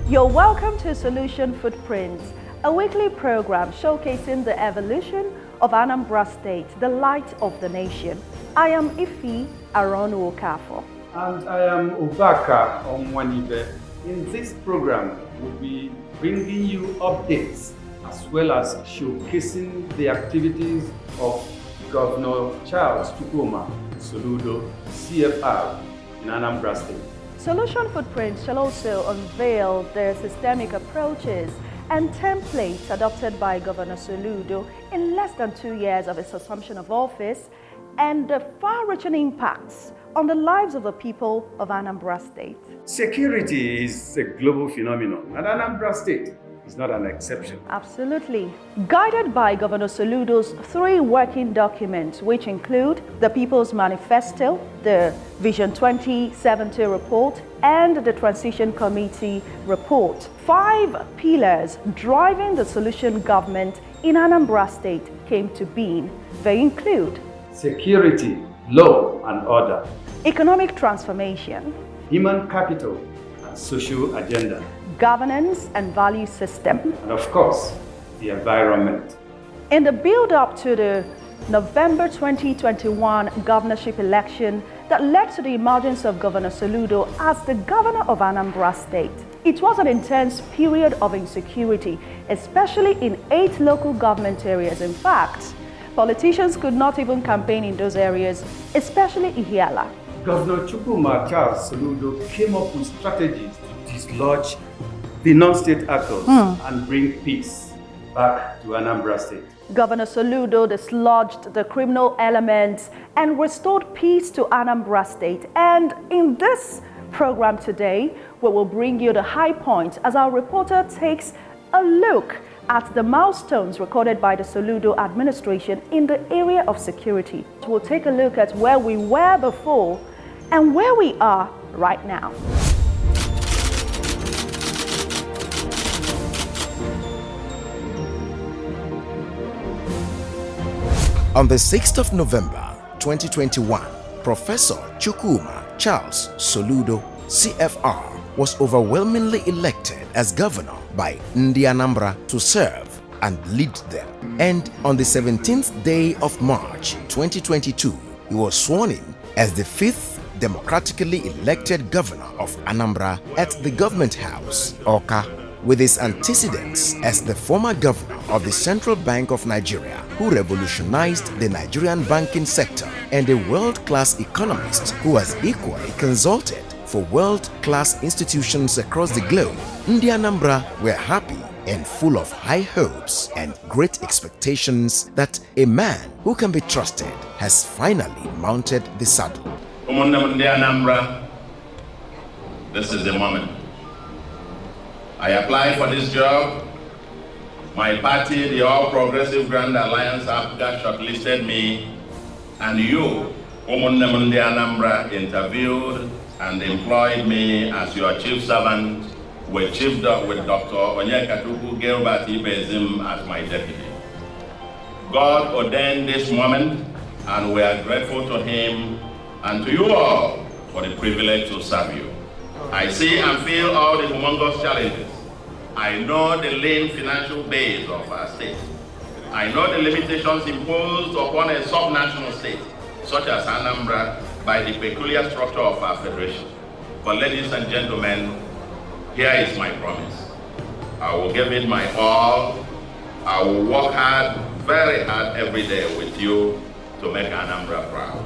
You're welcome to Solution Footprints, a weekly program showcasing the evolution of Anambra State, the light of the nation. I am Ifi Aronu Okafo. And I am Obaka Omwanibe. In this program, we'll be bringing you updates as well as showcasing the activities of Governor Charles Chukwuma Soludo, CFR, in Anambra State. Solution Footprints shall also unveil the systemic approaches and templates adopted by Governor Soludo in less than 2 years of his assumption of office and the far-reaching impacts on the lives of the people of Anambra State. Security is a global phenomenon, and Anambra State is not an exception. Absolutely. Guided by Governor Soludo's 3 working documents, which include the People's Manifesto, the Vision 2070 report, and the Transition Committee report, 5 pillars driving the solution government in Anambra State came to being. They include security, law and order, economic transformation, human capital and social agenda, governance and value system, and of course, the environment. In the build-up to the November 2021 governorship election that led to the emergence of Governor Soludo as the governor of Anambra State, it was an intense period of insecurity, especially in 8 local government areas. In fact, politicians could not even campaign in those areas, especially Ihiala. Governor Chukwuma Charles Soludo came up with strategies to dislodge the non-state actors and bring peace back to Anambra State. Governor Soludo dislodged the criminal elements and restored peace to Anambra State. And in this program today, we will bring you the high points as our reporter takes a look at the milestones recorded by the Soludo administration in the area of security. We'll take a look at where we were before and where we are right now. On the 6th of November 2021, Professor Chukwuma Charles Soludo, CFR, was overwhelmingly elected as governor by Anambra to serve and lead them. And on the 17th day of March 2022, he was sworn in as the 5th democratically elected governor of Anambra at the Government House, Awka, with his antecedents as the former governor of the Central Bank of Nigeria, who revolutionized the Nigerian banking sector, and a world-class economist who has equally consulted for world-class institutions across the globe. Anambra were happy and full of high hopes and great expectations that a man who can be trusted has finally mounted the saddle. Anambra, this is the moment. I applied for this job. My party, the All Progressive Grand Alliance Africa, shortlisted me, and you, Anambra, interviewed and employed me as your chief servant with Dr. Onyekatuku Gilbert Ibezim as my deputy. God ordained this moment, and we are grateful to him and to you all for the privilege to serve you. I see and feel all the humongous challenges. I know the lean financial base of our state. I know the limitations imposed upon a sub-national state, such as Anambra, by the peculiar structure of our federation. But ladies and gentlemen, here is my promise. I will give it my all. I will work hard, very hard every day with you to make Anambra proud.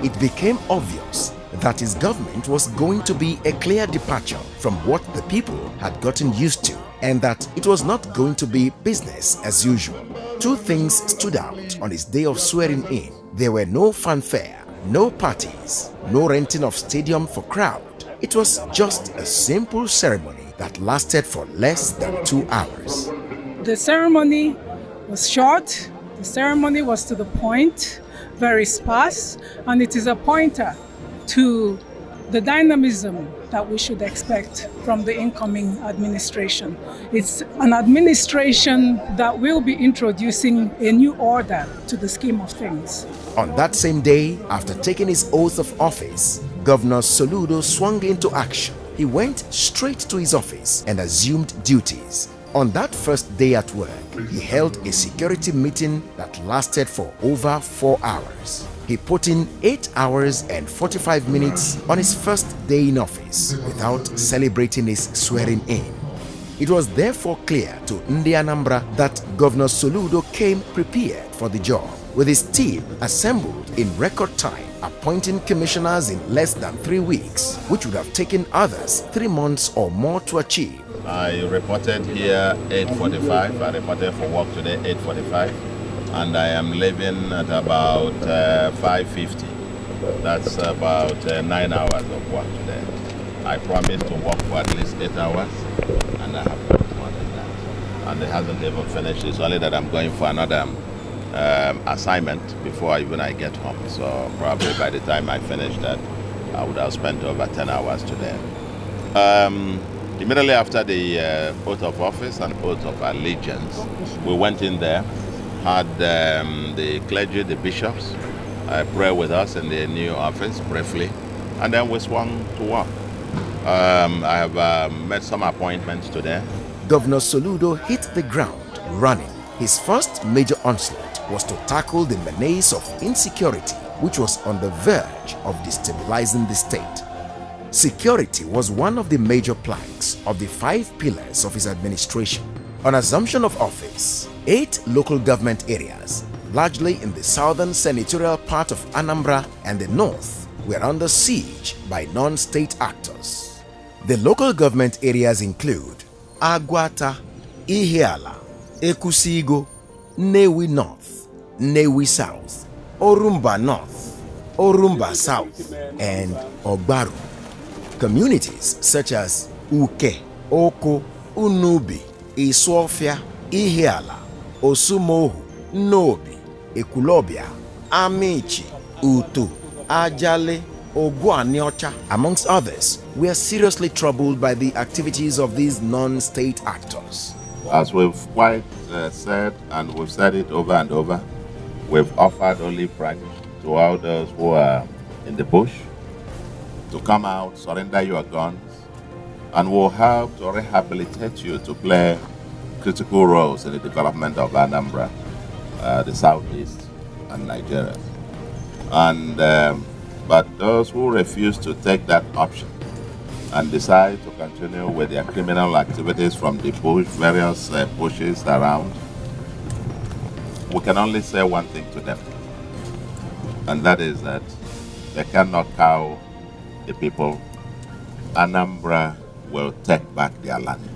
It became obvious that his government was going to be a clear departure from what the people had gotten used to, and that it was not going to be business as usual. 2 things stood out on his day of swearing in. There were no fanfare, no parties, no renting of stadium for crowd. It was just a simple ceremony that lasted for less than 2 hours. The ceremony was short, the ceremony was to the point, very sparse, and it is a pointer to the dynamism that we should expect from the incoming administration. It's an administration that will be introducing a new order to the scheme of things. On that same day, after taking his oath of office, Governor Soludo swung into action. He went straight to his office and assumed duties. On that first day at work, he held a security meeting that lasted for over 4 hours. He put in 8 hours and 45 minutes on his first day in office without celebrating his swearing in. It was therefore clear to Anambra that Governor Soludo came prepared for the job, with his team assembled in record time, appointing commissioners in less than 3 weeks, which would have taken others 3 months or more to achieve. I reported here 8:45. I reported for work today 8:45, and I am leaving at about 5:50. That's about 9 hours of work today. I promised to work for at least 8 hours, and I have worked more than that. And it hasn't even finished. It's only that I'm going for another assignment before I get home. So probably by the time I finish that, I would have spent over 10 hours today. Immediately after the oath of office and oath of allegiance, we went in there, had the clergy, the bishops, pray with us in the new office briefly, and then we swung to work. I have made some appointments today. Governor Soludo hit the ground running. His first major onslaught was to tackle the menace of insecurity, which was on the verge of destabilizing the state. Security was one of the major planks of the 5 pillars of his administration. On assumption of office, 8 local government areas, largely in the southern senatorial part of Anambra and the north, were under siege by non-state actors. The local government areas include Agwata, Ihiala, Ekusigo, Nnewi North, Nnewi South, Orumba North, Orumba South, and Ogbaru. Communities such as Uke, Oko, Unubi, Isuofia, Ihiala, Osumohu, Nobi, Ekulobia, Amichi, Utu, Ajale, Ogwaniocha, amongst others, were seriously troubled by the activities of these non-state actors. As we've quite said, and we've said it over and over, we've offered olive branch to all those who are in the bush to come out, surrender your guns, and we'll help to rehabilitate you to play critical roles in the development of Anambra, the southeast, and Nigeria. And but those who refuse to take that option and decide to continue with their criminal activities from the bush, various bushes around, we can only say one thing to them, and that is that they cannot cow the people. Anambra will take back their land.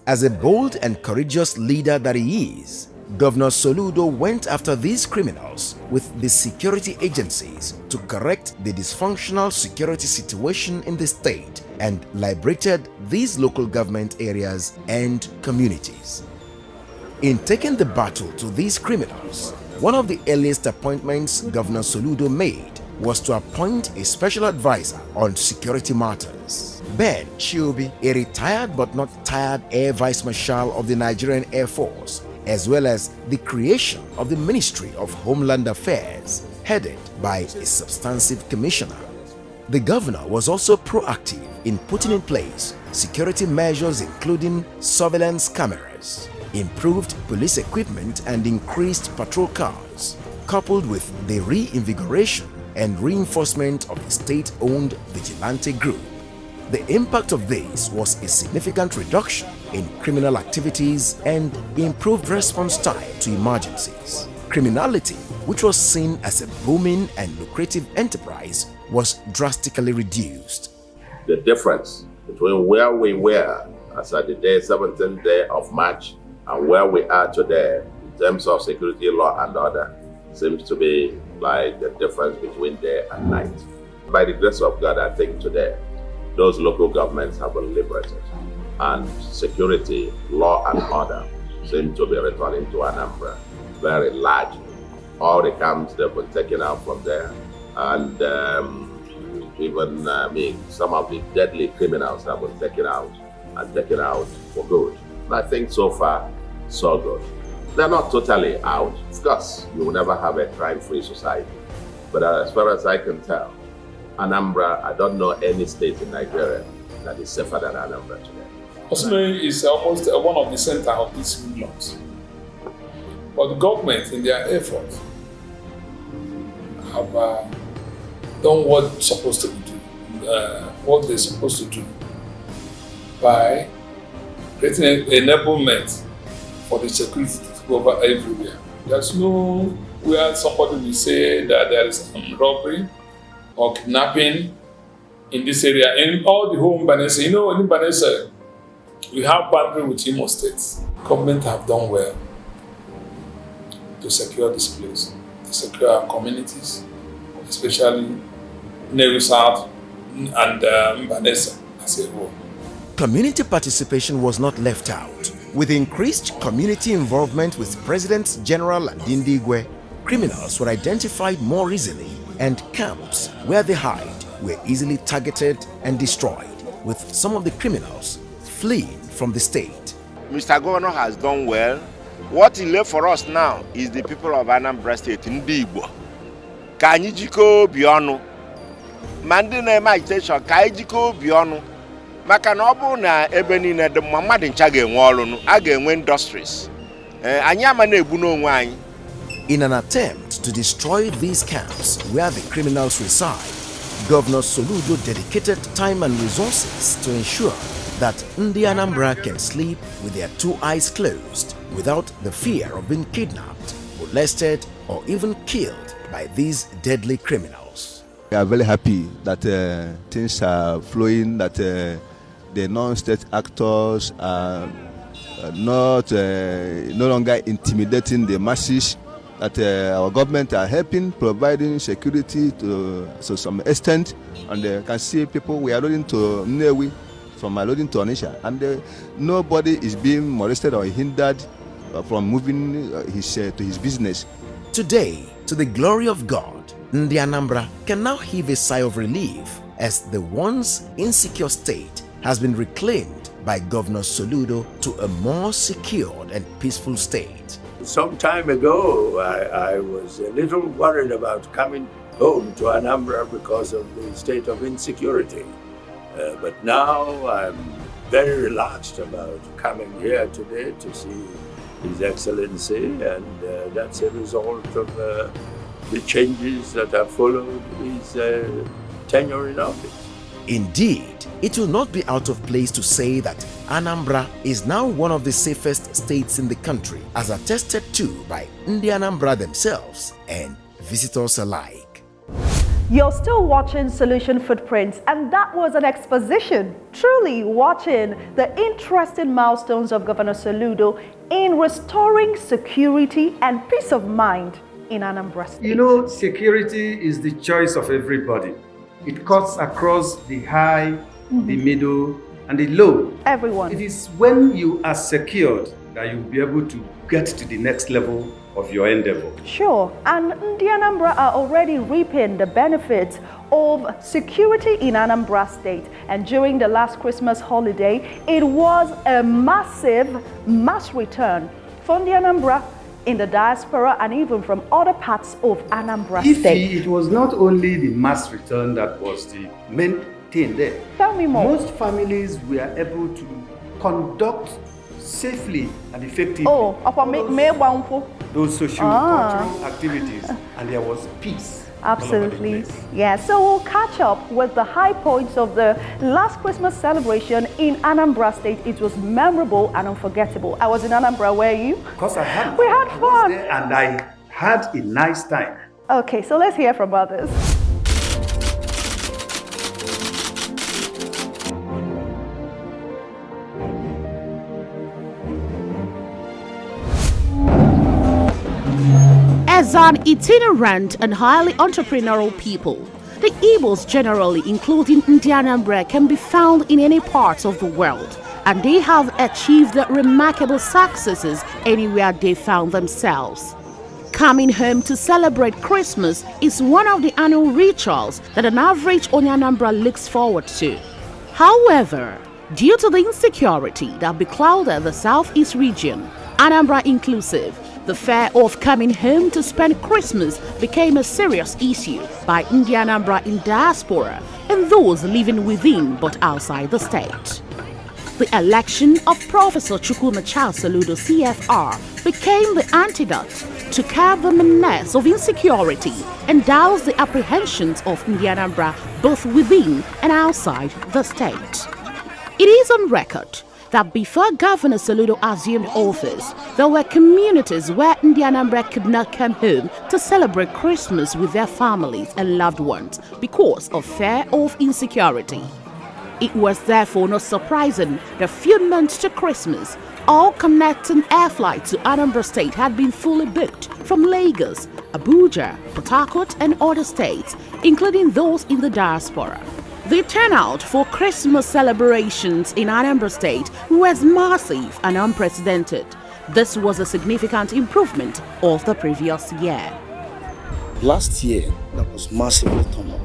As a bold and courageous leader that he is, Governor Soludo went after these criminals with the security agencies to correct the dysfunctional security situation in the state and liberated these local government areas and communities. In taking the battle to these criminals, one of the earliest appointments Governor Soludo made was to appoint a special advisor on security matters. Ben Chiobi, a retired but not tired Air Vice Marshal of the Nigerian Air Force, as well as the creation of the Ministry of Homeland Affairs, headed by a substantive commissioner. The governor was also proactive in putting in place security measures including surveillance cameras, improved police equipment and increased patrol cars, coupled with the reinvigoration and reinforcement of the state-owned vigilante group. The impact of this was a significant reduction in criminal activities and improved response time to emergencies. Criminality, which was seen as a booming and lucrative enterprise, was drastically reduced. The difference between where we were as at the 17th day of March and where we are today in terms of security, law and order seems to be like the difference between day and night. By the grace of God, I think today those local governments have been liberated and security, law and order seem to be returning to Anambra very largely. All the camps they've been taken out from there, and even some of the deadly criminals have been taken out for good. And I think so far, so good. They're not totally out. Of course, you will never have a crime-free society. But as far as I can tell, Anambra, I don't know any state in Nigeria that is safer than Anambra today. Osimiri is almost one of the center of these laws. But the government, in their effort, have done what they're supposed to do by creating an enablement for the security to go over everywhere. There's no where somebody will say that there is robbery or kidnapping in this area. In all the whole Mbanese, in Mbanese, we have boundary with Imo State. Government have done well to secure this place, to secure our communities, especially Nehru South and Mbanese as a whole. Community participation was not left out. With increased community involvement with President General Ndigwe, criminals were identified more easily and camps where they hide were easily targeted and destroyed, with some of the criminals fleeing from the state. Mr. Governor has done well. What he left for us now is the people of Anambra State in Igbo. Ka anyị jikọọ obi ọnụ, ma ndị na-eme agitation ka anyị jikọọ obi ọnụ, maka na ọ bụ na ebe niile dị mma mmadụ ncha ga-enwe ọrụ, a ga-enwe industries. Anyị ama na-egbu n'onwe anyị. In an attempt to destroy these camps where the criminals reside, Governor Soludo dedicated time and resources to ensure that Ndi Anambra can sleep with their two eyes closed without the fear of being kidnapped, molested, or even killed by these deadly criminals. We are very happy that things are flowing, that the non-state actors are no longer intimidating the masses, that our government are helping, providing security to some extent, and can see people we are loading to Nnewi, from loading to Onitsha, and nobody is being molested or hindered from moving to his business. Today, to the glory of God, Ndi Anambra can now heave a sigh of relief as the once insecure state has been reclaimed by Governor Soludo to a more secured and peaceful state. Some time ago, I was a little worried about coming home to Anambra because of the state of insecurity. But now I'm very relaxed about coming here today to see His Excellency, and that's a result of the changes that have followed his tenure in office. Indeed, it will not be out of place to say that Anambra is now one of the safest states in the country, as attested to by Ndi Anambra themselves and visitors alike. You're still watching Solution Footprints, and that was an exposition, truly watching the interesting milestones of Governor Soludo in restoring security and peace of mind in Anambra State. You know, security is the choice of everybody. It cuts across the high, the middle, and the low. Everyone. It is when you are secured that you'll be able to get to the next level of your endeavor. Sure, and Ndi Anambra are already reaping the benefits of security in Anambra State. And during the last Christmas holiday, it was a mass return for Ndi Anambra in the diaspora and even from other parts of Anambra State. It was not only the mass return that was the main thing there. Tell me more. Most families were able to conduct safely and effectively those social cultural activities, and there was peace. Absolutely. Yeah, so we'll catch up with the high points of the last Christmas celebration in Anambra State. It was memorable and unforgettable. I was in Anambra, were you? Of course I had. We had fun. And I had a nice time. Okay, so let's hear from others. As an itinerant and highly entrepreneurial people, the Igbos generally, including Ndi Anambra, can be found in any part of the world, and they have achieved remarkable successes anywhere they found themselves. Coming home to celebrate Christmas is one of the annual rituals that an average Anambra looks forward to. However, due to the insecurity that beclouded the southeast region, Anambra inclusive, The fear of coming home to spend Christmas became a serious issue by Anambra in diaspora and those living within but outside the state. The election of Professor Charles Soludo CFR became the antidote to curb the menace of insecurity and douse the apprehensions of Anambra both within and outside the state. It is on record that before Governor Soludo assumed office, there were communities where Anambra could not come home to celebrate Christmas with their families and loved ones because of fear of insecurity. It was therefore not surprising that a few months to Christmas, all connecting air flights to Anambra State had been fully booked from Lagos, Abuja, Port Harcourt and other states, including those in the diaspora. The turnout for Christmas celebrations in Anambra State was massive and unprecedented. This was a significant improvement of the previous year. Last year, that was massively turned up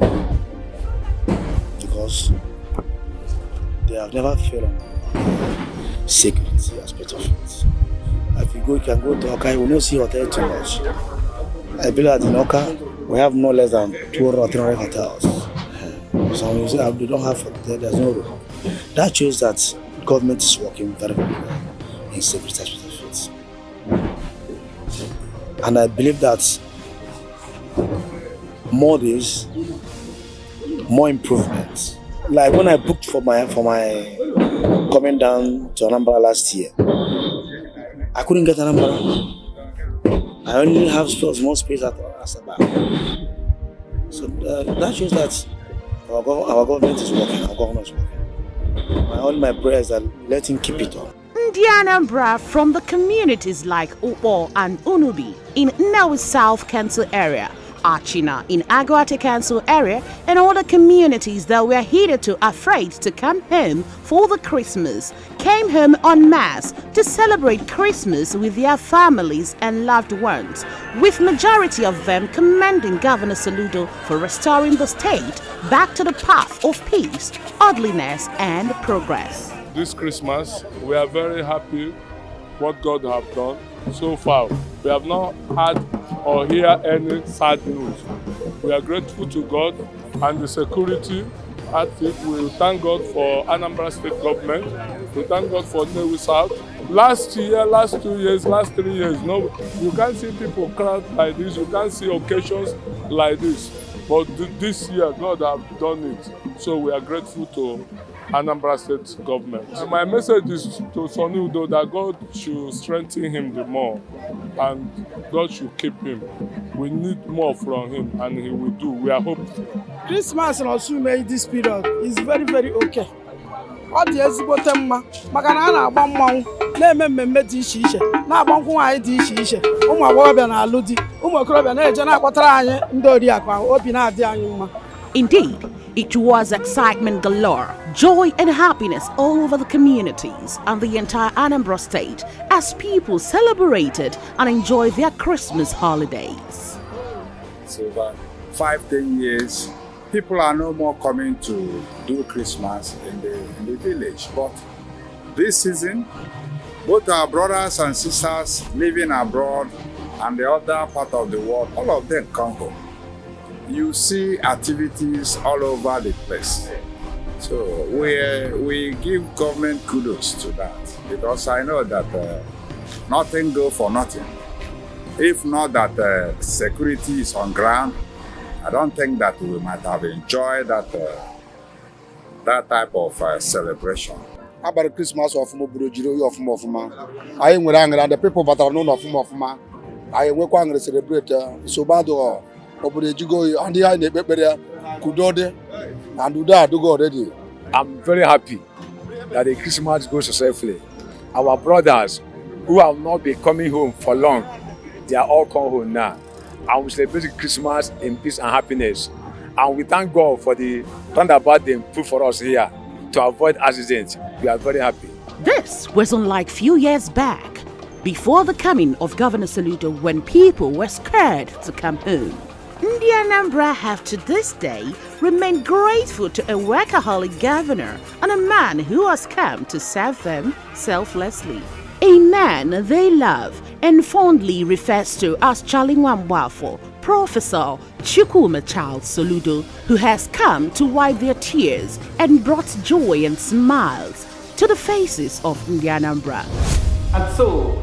because they have never failed on security aspect of it. If you go, you can go to Oka, you will not see hotel too much. I believe that in Oka, we have no less than 200 or 300 hotels. So we don't have hotel, there's no room. That shows that government is working very, very well in security aspect of it. And I believe that more days, more improvements. Like when I booked for my coming down to Anambra last year, I couldn't get Anambra. I only have small space at Asaba. So that shows that our government is working, our government is working. All my prayers are let him keep it on. Anambra from the communities like Upo and Unubi in Nnewi South Council area, Achina in Agwate Council area, and other communities that were hitherto afraid to come home for the Christmas came home en masse to celebrate Christmas with their families and loved ones, with majority of them commending Governor Soludo for restoring the state back to the path of peace, orderliness and progress. This Christmas, we are very happy what God has done so far. We have not had or hear any sad news. We are grateful to God and the security outfit. We thank God for Anambra State government. We thank God for Nnewi South. Last year, last 2 years, last 3 years, no, you can't see people crowd like this. You can't see occasions like this. But this year, God has done it. So we are grateful to Anambra State government. My message is to Soludo that God should strengthen him the more and God should keep him. We need more from him and he will do. We are hopeful. Christmas and also made this period is very, very okay. All the Ezibotema, Maganana, Bamong, Lemon Medici, Nabongo Dici, Wabian Aludi, Umakraban, Jana Quatraya, Ndodiaka, Opina Dianuma. Indeed, it was excitement galore, joy and happiness all over the communities and the entire Anambra state as people celebrated and enjoyed their Christmas holidays. So over 5-10 years, people are no more coming to do Christmas in the village. But this season, both our brothers and sisters living abroad and the other part of the world, all of them come home. You see activities all over the place. So we give government kudos to that because I know that nothing goes for nothing. If not that security is on ground, I don't think that we might have enjoyed that type of celebration. About Christmas of Mobujiro of Mofuma. I am with anger and the people but are known of Mofuma. I am going to celebrate Sobado. I'm very happy that the Christmas goes successfully. Our brothers who have not been coming home for long, they are all come home now. And we celebrate Christmas in peace and happiness. And we thank God for the roundabout they put for us here to avoid accidents. We are very happy. This was unlike few years back, before the coming of Governor Soludo, when people were scared to come home. Anambra have to this day remained grateful to a workaholic governor and a man who has come to serve them selflessly. a man they love and fondly refers to as Chalingwambwafo, Professor Chukwuma Charles Soludo, who has come to wipe their tears and brought joy and smiles to the faces of Anambra. And so,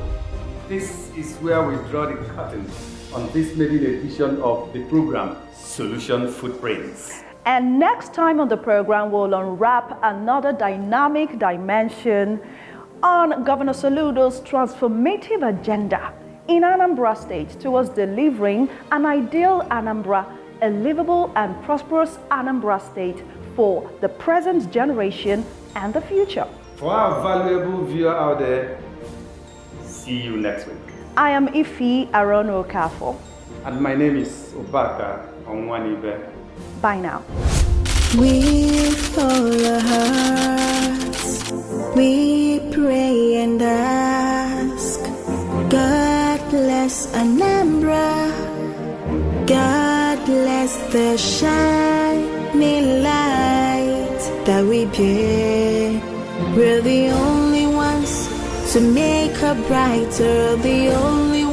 this is where we draw the curtain on this maiden edition of the program, Solution Footprints. And next time on the program, we'll unwrap another dynamic dimension on Governor Soludo's transformative agenda in Anambra State towards delivering an ideal Anambra, a livable and prosperous Anambra State for the present generation and the future. For our valuable viewer out there, see you next week. I am Ifi Arono Okafo. And my name is Obaka Onwanibe. Bye now. With all our hearts, we pray and ask, God bless Anambra, God bless the shining light that we bear. We're the only ones to make her brighter, the only